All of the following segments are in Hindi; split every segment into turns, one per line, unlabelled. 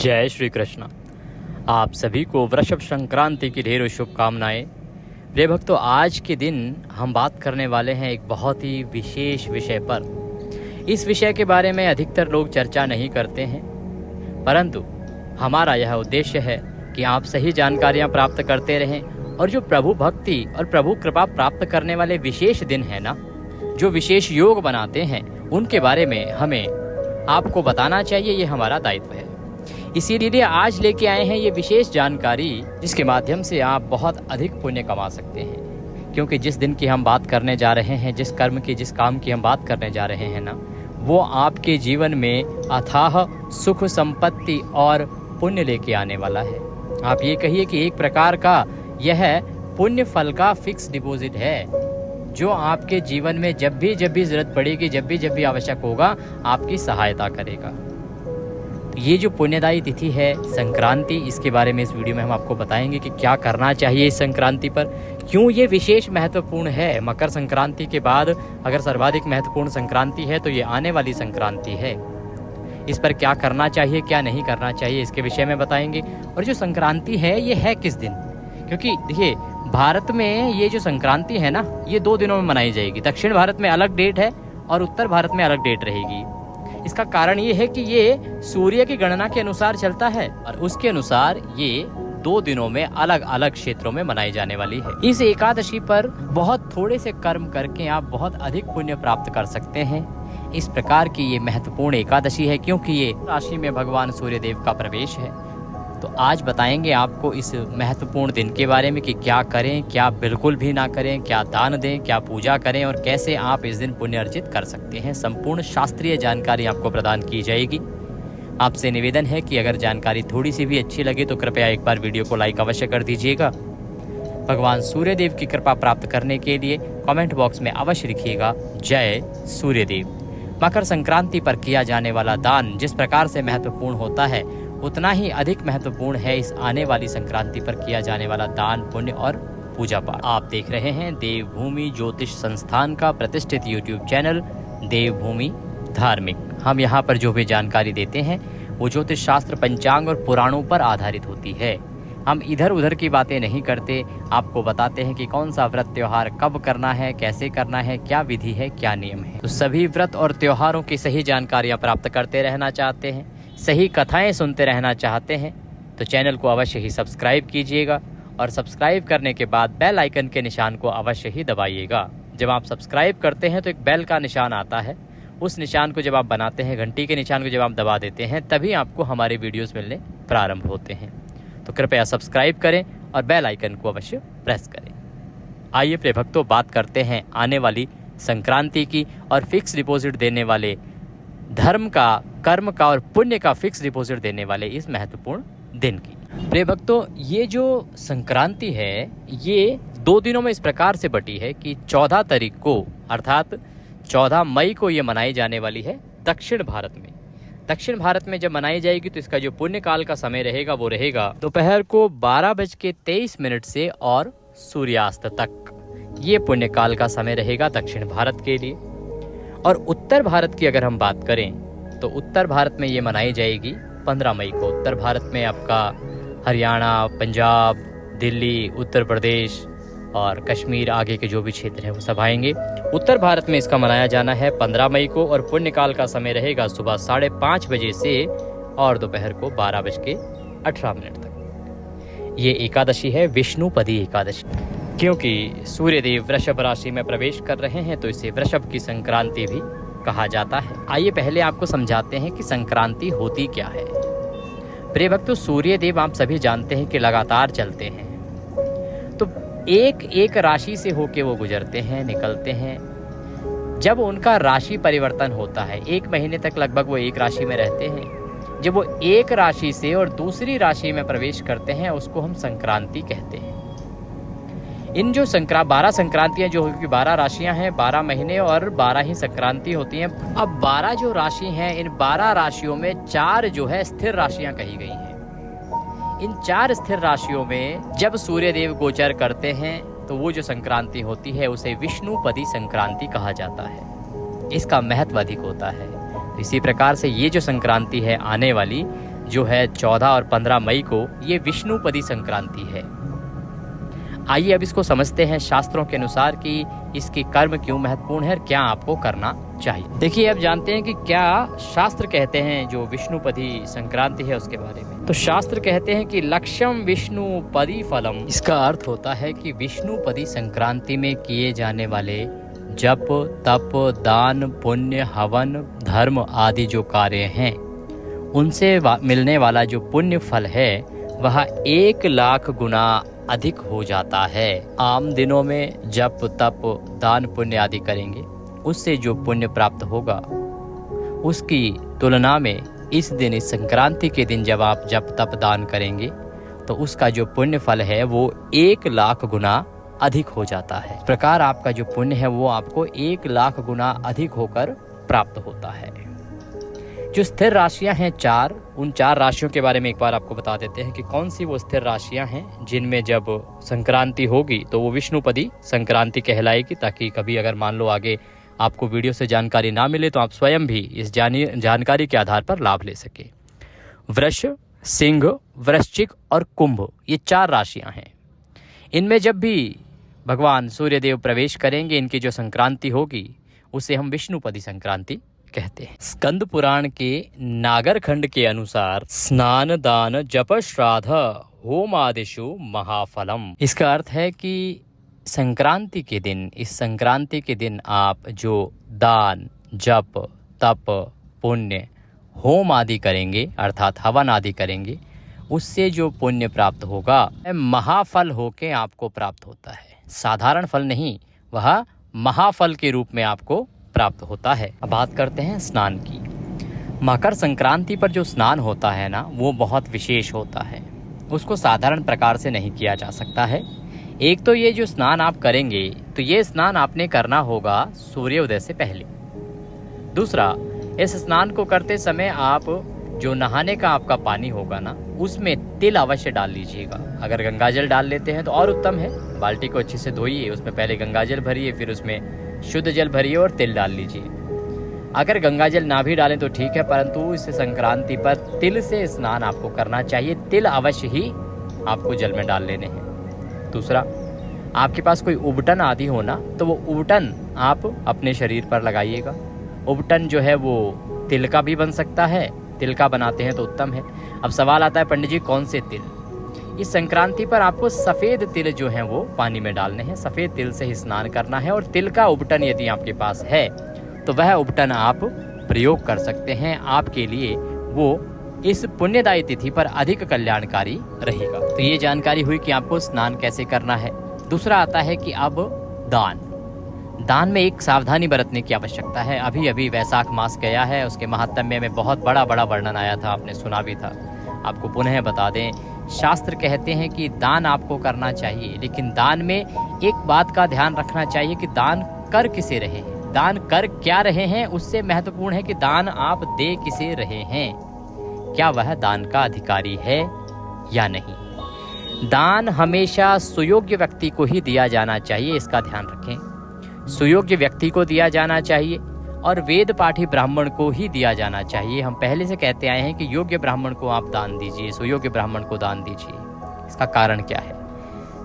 जय श्री कृष्ण। आप सभी को वृषभ संक्रांति की ढेरों शुभकामनाएं। प्रिय भक्तों, आज के दिन हम बात करने वाले हैं एक बहुत ही विशेष विषय पर। इस विषय के बारे में अधिकतर लोग चर्चा नहीं करते हैं, परंतु हमारा यह उद्देश्य है कि आप सही जानकारियां प्राप्त करते रहें और जो प्रभु भक्ति और प्रभु कृपा प्राप्त करने वाले विशेष दिन है ना, जो विशेष योग बनाते हैं, उनके बारे में हमें आपको बताना चाहिए। ये हमारा दायित्व है। इसीलिए आज लेके आए हैं ये विशेष जानकारी, जिसके माध्यम से आप बहुत अधिक पुण्य कमा सकते हैं। क्योंकि जिस दिन की हम बात करने जा रहे हैं, जिस कर्म की, जिस काम की हम बात करने जा रहे हैं ना, वो आपके जीवन में अथाह सुख, संपत्ति और पुण्य लेके आने वाला है। आप ये कहिए कि एक प्रकार का यह पुण्य फल का फिक्स डिपॉजिट है, जो आपके जीवन में जब भी जरूरत पड़ेगी, जब भी आवश्यक होगा, आपकी सहायता करेगा। ये जो पुण्यदायी तिथि है संक्रांति, इसके बारे में इस वीडियो में हम आपको बताएंगे कि क्या करना चाहिए इस संक्रांति पर, क्यों ये विशेष महत्वपूर्ण है। मकर संक्रांति के बाद अगर सर्वाधिक महत्वपूर्ण संक्रांति है तो ये आने वाली संक्रांति है। इस पर क्या करना चाहिए, क्या नहीं करना चाहिए, इसके विषय में बताएंगे। और जो संक्रांति है ये है किस दिन, क्योंकि देखिए भारत में ये जो संक्रांति है ना, ये 2 दिनों में मनाई जाएगी। दक्षिण भारत में अलग डेट है और उत्तर भारत में अलग डेट रहेगी। इसका कारण ये है कि ये सूर्य की गणना के अनुसार चलता है और उसके अनुसार ये 2 दिनों में अलग अलग क्षेत्रों में मनाई जाने वाली है। इस एकादशी पर बहुत थोड़े से कर्म करके आप बहुत अधिक पुण्य प्राप्त कर सकते हैं। इस प्रकार की ये महत्वपूर्ण एकादशी है, क्योंकि ये राशि में भगवान सूर्य देव का प्रवेश है। तो आज बताएंगे आपको इस महत्वपूर्ण दिन के बारे में कि क्या करें, क्या बिल्कुल भी ना करें, क्या दान दें, क्या पूजा करें और कैसे आप इस दिन पुण्य अर्जित कर सकते हैं। संपूर्ण शास्त्रीय जानकारी आपको प्रदान की जाएगी। आपसे निवेदन है कि अगर जानकारी थोड़ी सी भी अच्छी लगे तो कृपया एक बार वीडियो को लाइक अवश्य कर दीजिएगा। भगवान सूर्यदेव की कृपा प्राप्त करने के लिए कमेंट बॉक्स में अवश्य लिखिएगा जय सूर्यदेव। मकर संक्रांति पर किया जाने वाला दान जिस प्रकार से महत्वपूर्ण होता है, उतना ही अधिक महत्वपूर्ण है इस आने वाली संक्रांति पर किया जाने वाला दान, पुण्य और पूजा पाठ। आप देख रहे हैं देवभूमि ज्योतिष संस्थान का प्रतिष्ठित यूट्यूब चैनल देवभूमि धार्मिक। हम यहाँ पर जो भी जानकारी देते हैं वो ज्योतिष शास्त्र, पंचांग और पुराणों पर आधारित होती है। हम इधर उधर की बातें नहीं करते, आपको बताते हैं कि कौन सा व्रत त्योहार कब करना है, कैसे करना है, क्या विधि है, क्या नियम है। तो सभी व्रत और त्योहारों की सही जानकारियाँ प्राप्त करते रहना चाहते हैं, सही कथाएं सुनते रहना चाहते हैं, तो चैनल को अवश्य ही सब्सक्राइब कीजिएगा और सब्सक्राइब करने के बाद बेल आइकन के निशान को अवश्य ही दबाइएगा। जब आप सब्सक्राइब करते हैं तो एक बेल का निशान आता है, उस निशान को जब आप बनाते हैं, घंटी के निशान को जब आप दबा देते हैं, तभी आपको हमारे वीडियोस मिलने प्रारंभ होते हैं। तो कृपया सब्सक्राइब करें और बेल आइकन को अवश्य प्रेस करें। आइए प्रिय भक्तों, बात करते हैं आने वाली संक्रांति की और फिक्स डिपॉजिट देने वाले, धर्म का, कर्म का और पुण्य का फिक्स डिपॉजिट देने वाले इस महत्वपूर्ण दिन की। प्रिय भक्तों, ये जो संक्रांति है ये 2 दिनों में इस प्रकार से बटी है कि 14 तारीख को अर्थात 14 मई को ये मनाई जाने वाली है दक्षिण भारत में। दक्षिण भारत में जब मनाई जाएगी तो इसका जो पुण्य काल का समय रहेगा वो रहेगा दोपहर को 12:23 से और सूर्यास्त तक। ये पुण्य काल का समय रहेगा दक्षिण भारत के लिए। और उत्तर भारत की अगर हम बात करें तो उत्तर भारत में ये मनाई जाएगी 15 मई को। उत्तर भारत में आपका हरियाणा, पंजाब, दिल्ली, उत्तर प्रदेश और कश्मीर आगे के जो भी क्षेत्र हैं वो सब आएंगे। उत्तर भारत में इसका मनाया जाना है 15 मई को और पुण्यकाल का समय रहेगा सुबह 5:30 बजे से और दोपहर को 12:18 तक। ये एकादशी है विष्णुपदी एकादशी, क्योंकि सूर्यदेव वृषभ राशि में प्रवेश कर रहे हैं तो इसे वृषभ की संक्रांति भी कहा जाता है। आइए पहले आपको समझाते हैं कि संक्रांति होती क्या है। प्रिय भक्तों, सूर्यदेव आप सभी जानते हैं कि लगातार चलते हैं, तो एक एक राशि से होके वो गुजरते हैं, निकलते हैं। जब उनका राशि परिवर्तन होता है, 1 महीने तक लगभग वो एक राशि में रहते हैं। जब वो एक राशि से और दूसरी राशि में प्रवेश करते हैं उसको हम संक्रांति कहते हैं। इन जो 12 संक्रांतियां जो कि 12 राशियां हैं, 12 महीने और 12 ही संक्रांति होती हैं। अब 12 जो राशि हैं, इन 12 राशियों में 4 जो है स्थिर राशियां कही गई हैं। इन 4 स्थिर राशियों में जब सूर्यदेव गोचर करते हैं तो वो जो संक्रांति होती है उसे विष्णुपदी संक्रांति कहा जाता है। इसका महत्व अधिक होता है। तो इसी प्रकार से ये जो संक्रांति है आने वाली, जो है 14 और 15 मई को ये विष्णुपदी संक्रांति है। आइए अब इसको समझते हैं शास्त्रों के अनुसार कि इसकी कर्म क्यों महत्वपूर्ण है और क्या आपको करना चाहिए। देखिए अब जानते हैं कि क्या शास्त्र कहते हैं जो विष्णुपदी संक्रांति है उसके बारे में। तो शास्त्र कहते हैं कि लक्ष्यम विष्णुपदी फलम। इसका अर्थ होता है कि विष्णुपदी संक्रांति में किए जाने वाले जप, तप, दान, पुण्य, हवन, धर्म आदि जो कार्य हैं उनसे मिलने वाला जो पुण्य फल है वह 1 लाख गुना अधिक हो जाता है। आम दिनों में जप, तप, दान, पुण्य आदि करेंगे, उससे जो पुण्य प्राप्त होगा उसकी तुलना में इस दिन, इस संक्रांति के दिन जब आप जप, तप, दान करेंगे तो उसका जो पुण्य फल है वो 1 लाख गुना अधिक हो जाता है। इस प्रकार आपका जो पुण्य है वो आपको 1 लाख गुना अधिक होकर प्राप्त होता है। जो स्थिर राशियां हैं 4, उन 4 राशियों के बारे में एक बार आपको बता देते हैं कि कौन सी वो स्थिर राशियां हैं जिनमें जब संक्रांति होगी तो वो विष्णुपदी संक्रांति कहलाएगी, ताकि कभी अगर मान लो आगे आपको वीडियो से जानकारी ना मिले तो आप स्वयं भी इस जानकारी के आधार पर लाभ ले सके। वृष, सिंह, वृश्चिक और कुंभ, ये 4 राशियां हैं। इनमें जब भी भगवान सूर्यदेव प्रवेश करेंगे, इनकी जो संक्रांति होगी उसे हम विष्णुपदी संक्रांति कहते हैं। स्कंद पुराण के नागर खंड के अनुसार स्नान, दान, जप, श्राद्ध, होम आदिषु महाफलम। इसका अर्थ है कि संक्रांति के दिन, इस संक्रांति के दिन आप जो दान, जप, तप, पुण्य, होम आदि करेंगे अर्थात हवन आदि करेंगे, उससे जो पुण्य प्राप्त होगा महाफल होके आपको प्राप्त होता है। साधारण फल नहीं, वह महाफल के रूप में आपको प्राप्त होता है। अब बात करते हैं स्नान की। मकर संक्रांति पर जो स्नान होता है ना, वो बहुत विशेष होता है। उसको साधारण प्रकार से नहीं किया जा सकता है। एक तो ये जो स्नान आप करेंगे तो ये स्नान आपने करना होगा सूर्योदय से पहले। दूसरा, इस स्नान को करते समय आप जो नहाने का आपका पानी होगा ना, उसमें तिल अवश्य डाल लीजिएगा। अगर गंगाजल डाल लेते हैं तो और उत्तम है। बाल्टी को अच्छे से धोइए, उसमें पहले गंगाजल भरिए, फिर उसमें शुद्ध जल भरिए और तिल डाल लीजिए। अगर गंगाजल ना भी डालें तो ठीक है, परंतु इस संक्रांति पर तिल से स्नान आपको करना चाहिए। तिल अवश्य ही आपको जल में डाल लेने हैं। दूसरा, आपके पास कोई उबटन आदि हो ना, तो वो उबटन आप अपने शरीर पर लगाइएगा। उबटन जो है वो तिल का भी बन सकता है, तिल का बनाते हैं तो उत्तम है। अब सवाल आता है पंडित जी कौन से तिल? इस संक्रांति पर आपको सफ़ेद तिल जो हैं वो पानी में डालने हैं। सफ़ेद तिल से ही स्नान करना है। और तिल का उबटन यदि आपके पास है तो वह उबटन आप प्रयोग कर सकते हैं। आपके लिए वो इस पुण्यदायी तिथि पर अधिक कल्याणकारी रहेगा। तो ये जानकारी हुई कि आपको स्नान कैसे करना है। दूसरा आता है कि अब दान में एक सावधानी बरतने की आवश्यकता है। अभी वैशाख मास गया है, उसके महात्म्य में बहुत बड़ा वर्णन आया था, आपने सुना भी था। आपको पुनः बता दें, शास्त्र कहते हैं कि दान आपको करना चाहिए, लेकिन दान में एक बात का ध्यान रखना चाहिए कि दान कर किसे रहे हैं, दान कर क्या रहे हैं। उससे महत्वपूर्ण है कि दान आप दे किसे रहे हैं, क्या वह दान का अधिकारी है या नहीं। दान हमेशा सुयोग्य व्यक्ति को ही दिया जाना चाहिए, इसका ध्यान रखें। सुयोग्य व्यक्ति को दिया जाना चाहिए और वेद पाठी ब्राह्मण को ही दिया जाना चाहिए। हम पहले से कहते आए हैं कि योग्य ब्राह्मण को आप दान दीजिए, सुयोग्य ब्राह्मण को दान दीजिए। इसका कारण क्या है?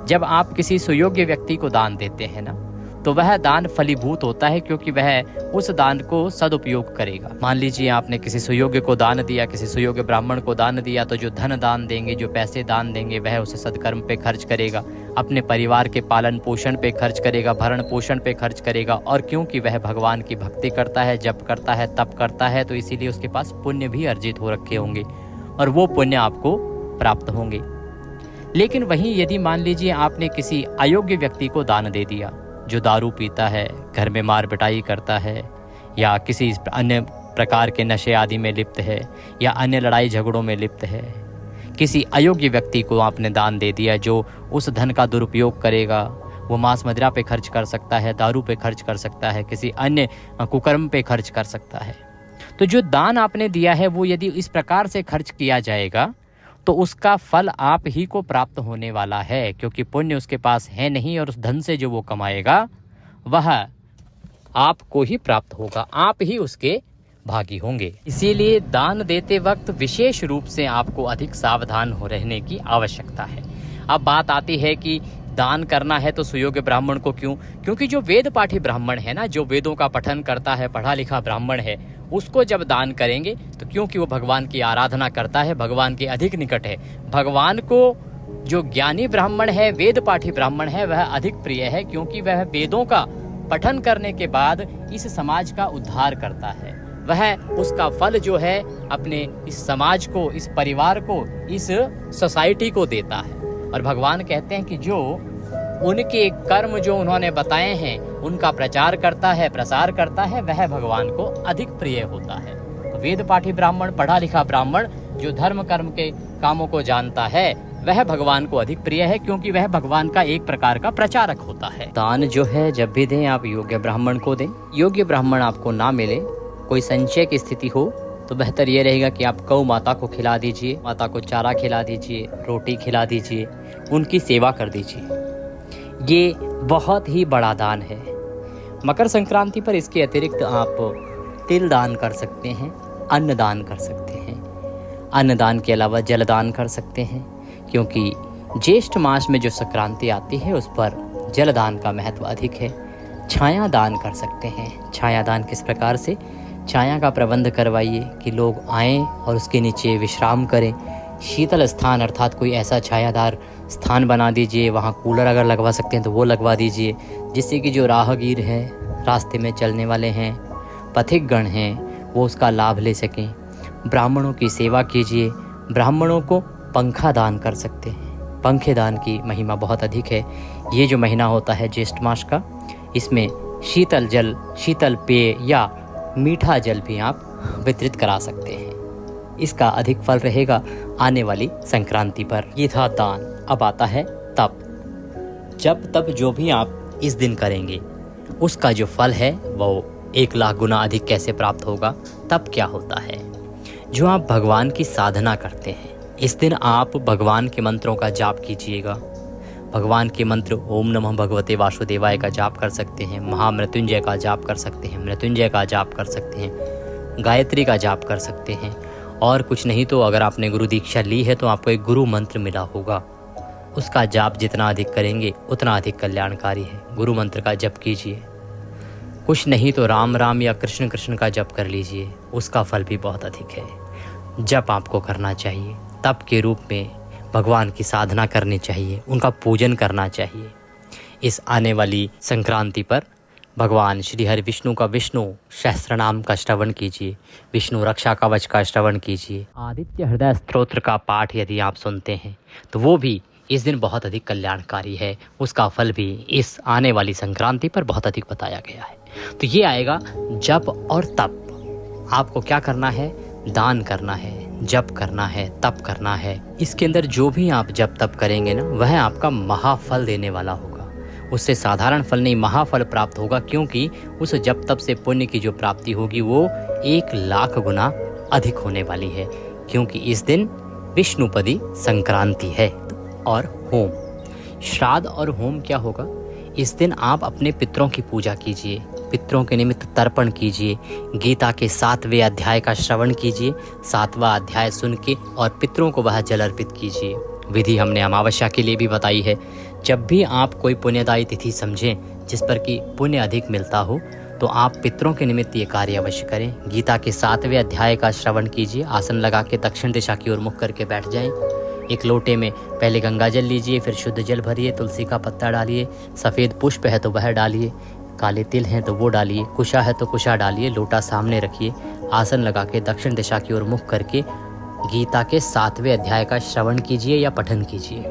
जब आप किसी सुयोग्य व्यक्ति को दान देते हैं ना, तो वह दान फलीभूत होता है, क्योंकि वह उस दान को सदुपयोग करेगा। मान लीजिए आपने किसी सुयोग्य को दान दिया, किसी सुयोग्य ब्राह्मण को दान दिया, तो जो धन दान देंगे, जो पैसे दान देंगे, वह उसे सदकर्म पे खर्च करेगा, अपने परिवार के पालन पोषण पे खर्च करेगा, भरण पोषण पे खर्च करेगा। और क्योंकि वह भगवान की भक्ति करता है, जप करता है, तप करता है, तो इसीलिए उसके पास पुण्य भी अर्जित हो रखे होंगे और वो पुण्य आपको प्राप्त होंगे। लेकिन वहीं यदि मान लीजिए आपने किसी अयोग्य व्यक्ति को दान दे दिया, जो दारू पीता है, घर में मार पिटाई करता है, या किसी अन्य प्रकार के नशे आदि में लिप्त है, या अन्य लड़ाई झगड़ों में लिप्त है, किसी अयोग्य व्यक्ति को आपने दान दे दिया जो उस धन का दुरुपयोग करेगा। वो मांस मदिरा पे खर्च कर सकता है, दारू पे खर्च कर सकता है, किसी अन्य कुकर्म पे खर्च कर सकता है। तो जो दान आपने दिया है वो यदि इस प्रकार से खर्च किया जाएगा तो उसका फल आप ही को प्राप्त होने वाला है, क्योंकि पुण्य उसके पास है नहीं और उस धन से जो वो कमाएगा वह आपको ही प्राप्त होगा, आप ही उसके भागी होंगे। इसीलिए दान देते वक्त विशेष रूप से आपको अधिक सावधान हो रहने की आवश्यकता है। अब बात आती है कि दान करना है तो सुयोग्य ब्राह्मण को क्यों? क्योंकि जो वेद पाठी ब्राह्मण है ना, जो वेदों का पठन करता है, पढ़ा लिखा ब्राह्मण है, उसको जब दान करेंगे तो क्योंकि वो भगवान की आराधना करता है, भगवान के अधिक निकट है, भगवान को जो ज्ञानी ब्राह्मण है, वेद पाठी ब्राह्मण है, वह अधिक प्रिय है, क्योंकि वह वेदों का पठन करने के बाद इस समाज का उद्धार करता है। वह उसका फल जो है अपने इस समाज को, इस परिवार को, इस सोसाइटी को देता है। और भगवान कहते हैं कि जो उनके कर्म जो उन्होंने बताए हैं उनका प्रचार करता है, प्रसार करता है, वह भगवान को अधिक प्रिय होता है। तो वेद पाठी ब्राह्मण, पढ़ा लिखा ब्राह्मण जो धर्म कर्म के कामों को जानता है, वह भगवान को अधिक प्रिय है, क्योंकि वह भगवान का एक प्रकार का प्रचारक होता है। दान जो है जब भी दें आप योग्य ब्राह्मण को दें। योग्य ब्राह्मण आपको ना मिले, कोई संचय की स्थिति हो, तो बेहतर ये रहेगा कि आप गौ माता को खिला दीजिए, माता को चारा खिला दीजिए, रोटी खिला दीजिए, उनकी सेवा कर दीजिए। ये बहुत ही बड़ा दान है। मकर संक्रांति पर इसके अतिरिक्त आप तिल दान कर सकते हैं, अन्न दान कर सकते हैं। अन्न दान के अलावा जल दान कर सकते हैं, क्योंकि ज्येष्ठ मास में जो संक्रांति आती है उस पर जल दान का महत्व अधिक है। छाया दान कर सकते हैं। छाया दान किस प्रकार से? छाया का प्रबंध करवाइए कि लोग आएं और उसके नीचे विश्राम करें। शीतल स्थान अर्थात कोई ऐसा छायादार स्थान बना दीजिए, वहाँ कूलर अगर लगवा सकते हैं तो वो लगवा दीजिए, जिससे कि जो राहगीर हैं, रास्ते में चलने वाले हैं, पथिकगण हैं, वो उसका लाभ ले सकें। ब्राह्मणों की सेवा कीजिए। ब्राह्मणों को पंखा दान कर सकते हैं। पंखे दान की महिमा बहुत अधिक है। ये जो महीना होता है ज्येष्ठ मास का, इसमें शीतल जल, शीतल पेय या मीठा जल भी आप वितरित करा सकते हैं। इसका अधिक फल रहेगा आने वाली संक्रांति पर। ये था दान। अब आता है तप। जब तप जो भी आप इस दिन करेंगे उसका जो फल है वो 1 लाख गुना अधिक कैसे प्राप्त होगा? तप क्या होता है? जो आप भगवान की साधना करते हैं, इस दिन आप भगवान के मंत्रों का जाप कीजिएगा। भगवान के मंत्र ओम नमः भगवते वासुदेवाय का जाप कर सकते हैं, महामृत्युंजय का जाप कर सकते हैं, मृत्युंजय का जाप कर सकते हैं, गायत्री का जाप कर सकते हैं। और कुछ नहीं तो अगर आपने गुरु दीक्षा ली है तो आपको एक गुरु मंत्र मिला होगा, उसका जाप जितना अधिक करेंगे उतना अधिक कल्याणकारी है। गुरु मंत्र का जप कीजिए। कुछ नहीं तो राम राम या कृष्ण कृष्ण का जप कर लीजिए, उसका फल भी बहुत अधिक है। जप आपको करना चाहिए। तप के रूप में भगवान की साधना करनी चाहिए, उनका पूजन करना चाहिए। इस आने वाली संक्रांति पर भगवान श्री हरि विष्णु का विष्णु सहस्त्रनाम का श्रवण कीजिए, विष्णु रक्षा कवच का श्रवण कीजिए। आदित्य हृदय स्तोत्र का पाठ यदि आप सुनते हैं तो वो भी इस दिन बहुत अधिक कल्याणकारी है। उसका फल भी इस आने वाली संक्रांति पर बहुत अधिक बताया गया है। तो ये आएगा जप और तप। आपको क्या करना है? दान करना है, जप करना है, तप करना है। इसके अंदर जो भी आप जप तप करेंगे ना, वह आपका महाफल देने वाला होगा। उससे साधारण फल नहीं, महाफल प्राप्त होगा, क्योंकि उस जप तप से पुण्य की जो प्राप्ति होगी वो 1 लाख गुना अधिक होने वाली है, क्योंकि इस दिन विष्णुपदी संक्रांति है। और होम, श्राद्ध और होम क्या होगा? इस दिन आप अपने पितरों की पूजा कीजिए, पितरों के निमित्त तर्पण कीजिए, गीता के 7वें अध्याय का श्रवण कीजिए, 7वां अध्याय सुन के और पितरों को वह जल अर्पित कीजिए। विधि हमने अमावस्या के लिए भी बताई है। जब भी आप कोई पुण्यदायी तिथि समझें जिस पर कि पुण्य अधिक मिलता हो, तो आप पितरों के निमित्त ये कार्य अवश्य करें। गीता के 7वें अध्याय का श्रवण कीजिए, आसन लगा के दक्षिण दिशा की ओर मुख करके बैठ जाएं। एक लोटे में पहले गंगा जल लीजिए, फिर शुद्ध जल भरिए, तुलसी का पत्ता डालिए, सफ़ेद पुष्प है तो वह डालिए, काले तिल हैं तो वो डालिए, कुशा है तो कुशा डालिए, लोटा सामने रखिए, आसन लगा के दक्षिण दिशा की ओर मुख करके गीता के 7वें अध्याय का श्रवण कीजिए या पठन कीजिए।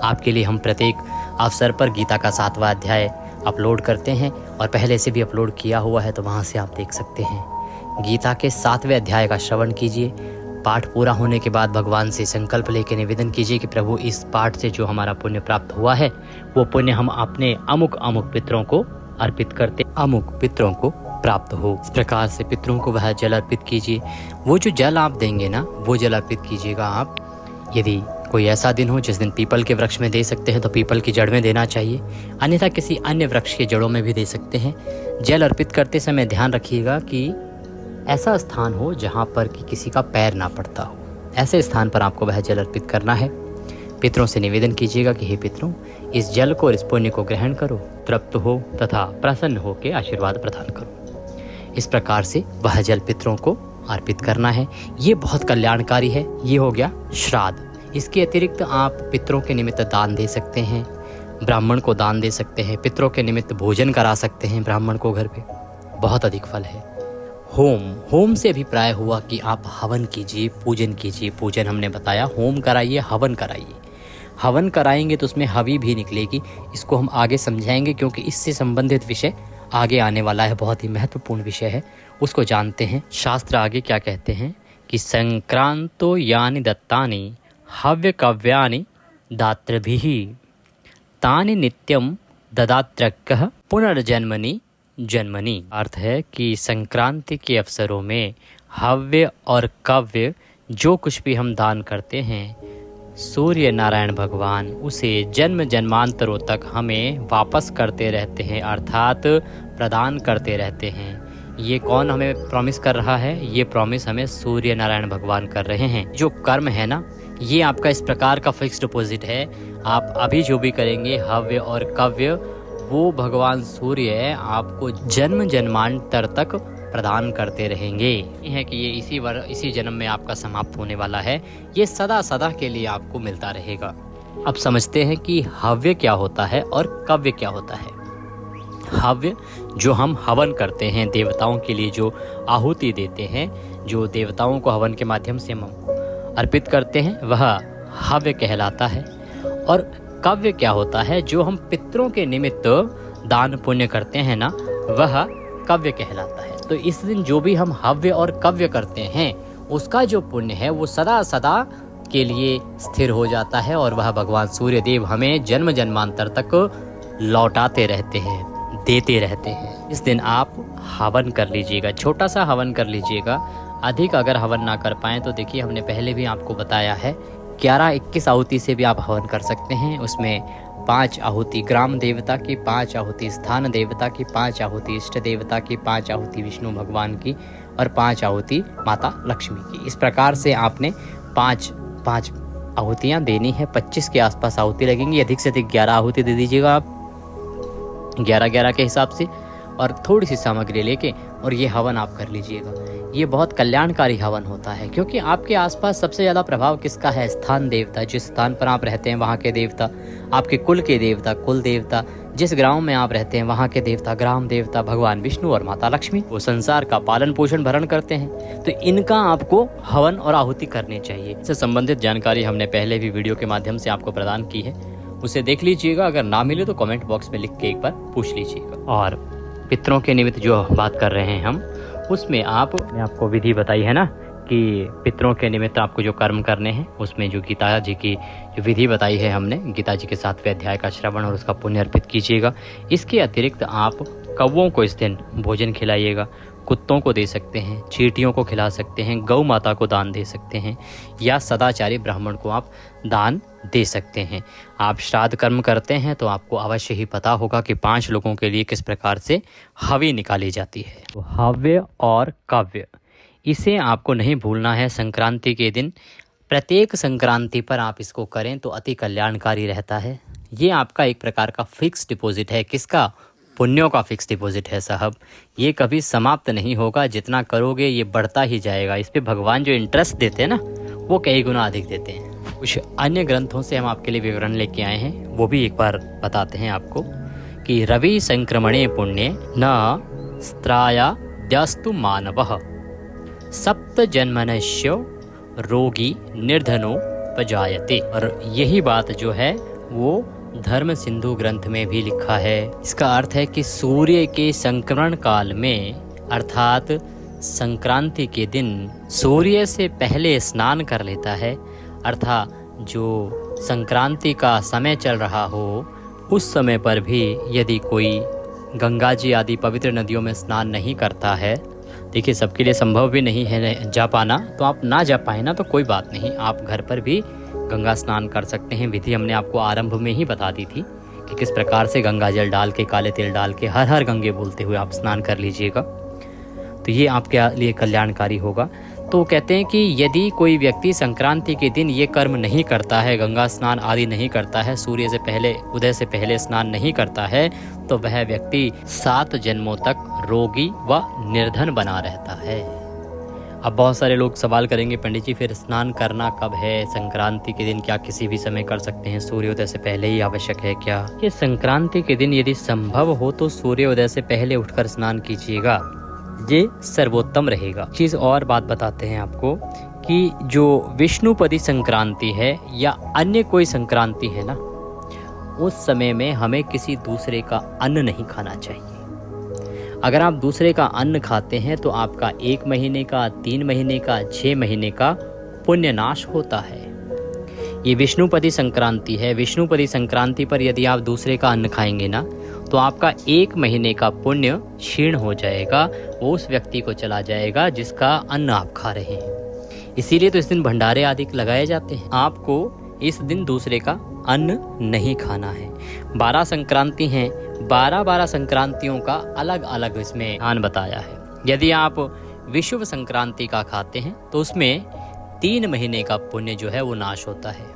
आपके लिए हम प्रत्येक अवसर पर गीता का 7वां अध्याय अपलोड करते हैं और पहले से भी अपलोड किया हुआ है, तो वहाँ से आप देख सकते हैं। गीता के 7वें अध्याय का श्रवण कीजिए। पाठ पूरा होने के बाद भगवान से संकल्प लेकर निवेदन कीजिए कि प्रभु, इस पाठ से जो हमारा पुण्य प्राप्त हुआ है वो पुण्य हम अपने अमुक अमुक पितरों को अर्पित करते, अमुक पितरों को प्राप्त हो। इस प्रकार से पितरों को वह जल अर्पित कीजिए। वो जो जल आप देंगे ना, वो जल अर्पित कीजिएगा आप। यदि कोई ऐसा दिन हो जिस दिन पीपल के वृक्ष में दे सकते हैं तो पीपल की जड़ में देना चाहिए, अन्यथा किसी अन्य वृक्ष के जड़ों में भी दे सकते हैं। जल अर्पित करते समय ध्यान रखिएगा कि ऐसा स्थान हो जहाँ पर कि किसी का पैर ना पड़ता हो, ऐसे स्थान पर आपको वह जल अर्पित करना है। पितरों से निवेदन कीजिएगा कि हे पितरों, इस जल को और इस पुण्य को ग्रहण करो, तृप्त हो तथा प्रसन्न हो के आशीर्वाद प्रदान करो। इस प्रकार से वह जल पितरों को अर्पित करना है। ये बहुत कल्याणकारी है। ये हो गया श्राद्ध। इसके अतिरिक्त आप पितरों के निमित्त दान दे सकते हैं, ब्राह्मण को दान दे सकते हैं, पितरों के निमित्त भोजन करा सकते हैं ब्राह्मण को घर पे, बहुत अधिक फल है। होम से अभिप्राय हुआ कि आप हवन कीजिए, पूजन कीजिए। पूजन हमने बताया, होम कराइए, हवन कराइए। हवन कराएंगे तो उसमें हवि भी निकलेगी। इसको हम आगे समझाएंगे क्योंकि इससे संबंधित विषय आगे आने वाला है, बहुत ही महत्वपूर्ण विषय है, उसको जानते हैं। शास्त्र आगे क्या कहते हैं कि संक्रांतो यानि दत्तानि हव्य कव्यानि दातृभिः तानि नित्यम ददात्रक्कः पुनर्जन्मनि जन्मनि। अर्थ है कि संक्रांति के अवसरों में हव्य और कव्य जो कुछ भी हम दान करते हैं, सूर्य नारायण भगवान उसे जन्म जन्मांतरों तक हमें वापस करते रहते हैं, अर्थात प्रदान करते रहते हैं। ये कौन हमें प्रॉमिस कर रहा है? ये प्रॉमिस हमें सूर्य नारायण भगवान कर रहे हैं। जो कर्म है ना, ये आपका इस प्रकार का फिक्स डिपॉजिट है। आप अभी जो भी करेंगे हव्य और कव्य, वो भगवान सूर्य आपको जन्म जन्मांतर तक प्रदान करते रहेंगे। ये है कि ये इसी जन्म में आपका समाप्त होने वाला है। ये सदा सदा के लिए आपको मिलता रहेगा। अब समझते हैं कि हव्य क्या होता है और कव्य क्या होता है। हव्य जो हम हवन करते हैं, देवताओं के लिए जो आहुति देते हैं, जो देवताओं को हवन के माध्यम से हम अर्पित करते हैं, वह हव्य कहलाता है। और कव्य क्या होता है? जो हम पितरों के निमित्त दान पुण्य करते हैं ना, वह कव्य कहलाता है। तो इस दिन जो भी हम हव्य और कव्य करते हैं, उसका जो पुण्य है वो सदा सदा के लिए स्थिर हो जाता है और वह भगवान सूर्य देव हमें जन्म जन्मांतर तक लौटाते रहते हैं, देते रहते हैं। इस दिन आप हवन कर लीजिएगा, छोटा सा हवन कर लीजिएगा। अधिक अगर हवन ना कर पाएँ तो देखिए, हमने पहले भी आपको बताया है 11-21 आहुति से भी आप हवन कर सकते हैं। उसमें 5 आहुति ग्राम देवता की, 5 आहुति स्थान देवता की, 5 आहुति इष्ट देवता की, 5 आहुति विष्णु भगवान की और 5 आहुति माता लक्ष्मी की। इस प्रकार से आपने 5 आहुतियाँ देनी है। 25 के आसपास आहुति लगेंगी। अधिक से अधिक 11 आहुति दे दीजिएगा आप 11-11 के हिसाब से, और थोड़ी सी सामग्री लेके और ये हवन आप कर लीजिएगा। ये बहुत कल्याणकारी हवन होता है क्योंकि आपके आसपास सबसे ज़्यादा प्रभाव किसका है? स्थान देवता। जिस स्थान पर आप रहते हैं वहाँ के देवता, आपके कुल के देवता कुल देवता, जिस ग्राम में आप रहते हैं वहाँ के देवता ग्राम देवता, भगवान विष्णु और माता लक्ष्मी, वो संसार का पालन पोषण भरण करते हैं। तो इनका आपको हवन और आहुति करनी चाहिए। इससे संबंधित जानकारी हमने पहले भी वीडियो के माध्यम से आपको प्रदान की है, उसे देख लीजिएगा। अगर ना मिले तो कमेंट बॉक्स में लिख के एक बार पूछ लीजिएगा। और पितरों के निमित्त जो बात कर रहे हैं हम, उसमें आपको विधि बताई है ना कि पितरों के निमित्त आपको जो कर्म करने हैं, उसमें जो गीता जी की जो विधि बताई है हमने, गीता जी के 7वें अध्याय का श्रवण और उसका पुण्य अर्पित कीजिएगा। इसके अतिरिक्त आप कौवों को इस दिन भोजन खिलाइएगा, कुत्तों को दे सकते हैं, चींटियों को खिला सकते हैं, गौ माता को दान दे सकते हैं, या सदाचारी ब्राह्मण को आप दान दे सकते हैं। आप श्राद्ध कर्म करते हैं तो आपको अवश्य ही पता होगा कि 5 लोगों के लिए किस प्रकार से हवि निकाली जाती है। तो हव्य और कव्य, इसे आपको नहीं भूलना है। संक्रांति के दिन प्रत्येक संक्रांति पर आप इसको करें तो अति कल्याणकारी रहता है। ये आपका एक प्रकार का फिक्स डिपॉजिट है। किसका? पुण्यों का फिक्स डिपॉजिट है साहब। ये कभी समाप्त नहीं होगा। जितना करोगे ये बढ़ता ही जाएगा। इस पे भगवान जो इंटरेस्ट देते हैं ना, वो कई गुना अधिक देते हैं। कुछ अन्य ग्रंथों से हम आपके लिए विवरण लेके आए हैं, वो भी एक बार बताते हैं आपको कि रवि संक्रमणे पुण्य न स्त्रायाद्यस्तु मानवः सप्त जन्मनश्य रोगी निर्धनो पजायते। और यही बात जो है वो धर्म सिंधु ग्रंथ में भी लिखा है। इसका अर्थ है कि सूर्य के संक्रमण काल में, अर्थात संक्रांति के दिन सूर्य से पहले स्नान कर लेता है, अर्थात जो संक्रांति का समय चल रहा हो उस समय पर भी यदि कोई गंगा जी आदि पवित्र नदियों में स्नान नहीं करता है, देखिए सबके लिए संभव भी नहीं है जा पाना, तो आप ना जा पाए ना तो कोई बात नहीं, आप घर पर भी गंगा स्नान कर सकते हैं। विधि हमने आपको आरंभ में ही बता दी थी कि किस प्रकार से गंगा जल डाल के, काले तेल डाल के, हर हर गंगे बोलते हुए आप स्नान कर लीजिएगा। तो ये आपके लिए कल्याणकारी होगा। तो कहते हैं कि यदि कोई व्यक्ति संक्रांति के दिन ये कर्म नहीं करता है, गंगा स्नान आदि नहीं करता है, सूर्य से पहले, उदय से पहले स्नान नहीं करता है, तो वह व्यक्ति 7 जन्मों तक रोगी व निर्धन बना रहता है। अब बहुत सारे लोग सवाल करेंगे, पंडित जी फिर स्नान करना कब है? संक्रांति के दिन क्या किसी भी समय कर सकते हैं? सूर्योदय से पहले ही आवश्यक है क्या? कि संक्रांति के दिन यदि संभव हो तो सूर्योदय से पहले उठकर स्नान कीजिएगा, ये सर्वोत्तम रहेगा। चीज और बात बताते हैं आपको कि जो विष्णुपदी संक्रांति है या अन्य कोई संक्रांति है ना, उस समय में हमें किसी दूसरे का अन्न नहीं खाना चाहिए। अगर आप दूसरे का अन्न खाते हैं तो आपका 1 महीने का, 3 महीने का, 6 महीने का पुण्य नाश होता है। ये विष्णुपदी संक्रांति है। विष्णुपदी संक्रांति पर यदि आप दूसरे का अन्न खाएंगे ना, तो आपका 1 महीने का पुण्य क्षीण हो जाएगा, वो उस व्यक्ति को चला जाएगा जिसका अन्न आप खा रहे हैं। इसीलिए तो इस दिन भंडारे आदि लगाए जाते हैं। आपको इस दिन दूसरे का अन्न नहीं खाना है। 12 संक्रांति हैं, 12 संक्रांतियों का अलग अलग इसमें स्थान बताया है। यदि आप विश्व संक्रांति का खाते हैं तो उसमें 3 महीने का पुण्य जो है वो नाश होता है।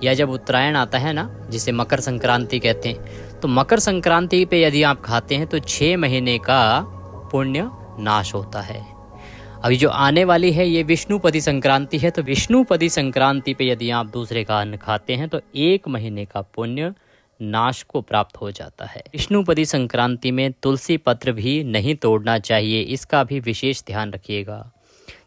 या जब उत्तरायण आता है ना, जिसे मकर संक्रांति कहते हैं, तो मकर संक्रांति पे यदि आप खाते हैं तो 6 महीने का पुण्य नाश होता है। अभी जो आने वाली है ये विष्णुपदी संक्रांति है, तो विष्णुपदी संक्रांति पे यदि आप दूसरे का अन्न खाते हैं तो 1 महीने का पुण्य नाश को प्राप्त हो जाता है। विष्णुपदी संक्रांति में तुलसी पत्र भी नहीं तोड़ना चाहिए, इसका भी विशेष ध्यान रखिएगा।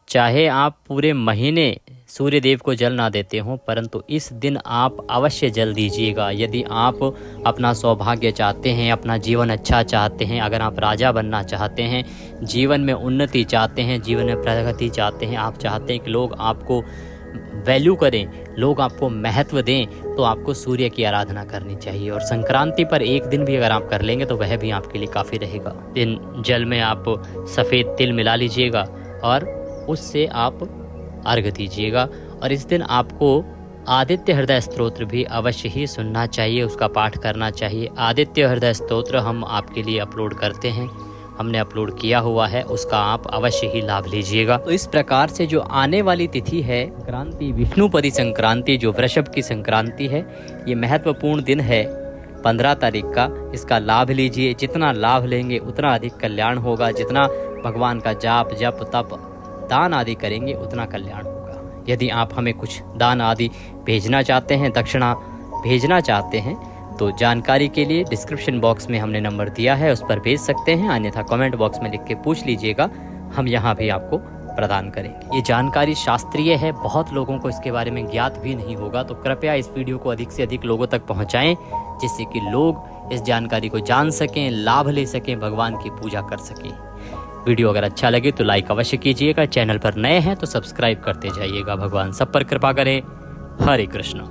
चाहे आप पूरे महीने सूर्य देव को जल ना देते हो, परंतु इस दिन आप अवश्य जल दीजिएगा। यदि आप अपना सौभाग्य चाहते हैं, अपना जीवन अच्छा चाहते हैं, अगर आप राजा बनना चाहते हैं, जीवन में उन्नति चाहते हैं, जीवन में प्रगति चाहते हैं, आप चाहते हैं कि लोग आपको वैल्यू करें, लोग आपको महत्व दें, तो आपको सूर्य की आराधना करनी चाहिए। और संक्रांति पर एक दिन भी अगर आप कर लेंगे तो वह भी आपके लिए काफ़ी रहेगा। दिन जल में आप सफ़ेद तिल मिला लीजिएगा और उससे आप अर्घ्य दीजिएगा। और इस दिन आपको आदित्य हृदय स्तोत्र भी अवश्य ही सुनना चाहिए, उसका पाठ करना चाहिए। आदित्य हृदय स्तोत्र हम आपके लिए अपलोड करते हैं, हमने अपलोड किया हुआ है, उसका आप अवश्य ही लाभ लीजिएगा। तो इस प्रकार से जो आने वाली तिथि है संक्रांति, विष्णुपदी संक्रांति, जो वृषभ की संक्रांति है, ये महत्वपूर्ण दिन है 15 तारीख का। इसका लाभ लीजिए, जितना लाभ लेंगे उतना अधिक कल्याण होगा। जितना भगवान का जाप, जप, तप, दान आदि करेंगे उतना कल्याण होगा। यदि आप हमें कुछ दान आदि भेजना चाहते हैं, दक्षिणा भेजना चाहते हैं, तो जानकारी के लिए डिस्क्रिप्शन बॉक्स में हमने नंबर दिया है, उस पर भेज सकते हैं। अन्यथा कमेंट बॉक्स में लिख के पूछ लीजिएगा, हम यहाँ भी आपको प्रदान करेंगे। ये जानकारी शास्त्रीय है, बहुत लोगों को इसके बारे में ज्ञात भी नहीं होगा, तो कृपया इस वीडियो को अधिक से अधिक लोगों तक पहुँचाएँ, जिससे कि लोग इस जानकारी को जान सकें, लाभ ले सकें, भगवान की पूजा कर सकें। वीडियो अगर अच्छा लगे तो लाइक अवश्य कीजिएगा। चैनल पर नए हैं तो सब्सक्राइब करते जाइएगा। भगवान सब पर कृपा करें। हरे कृष्ण।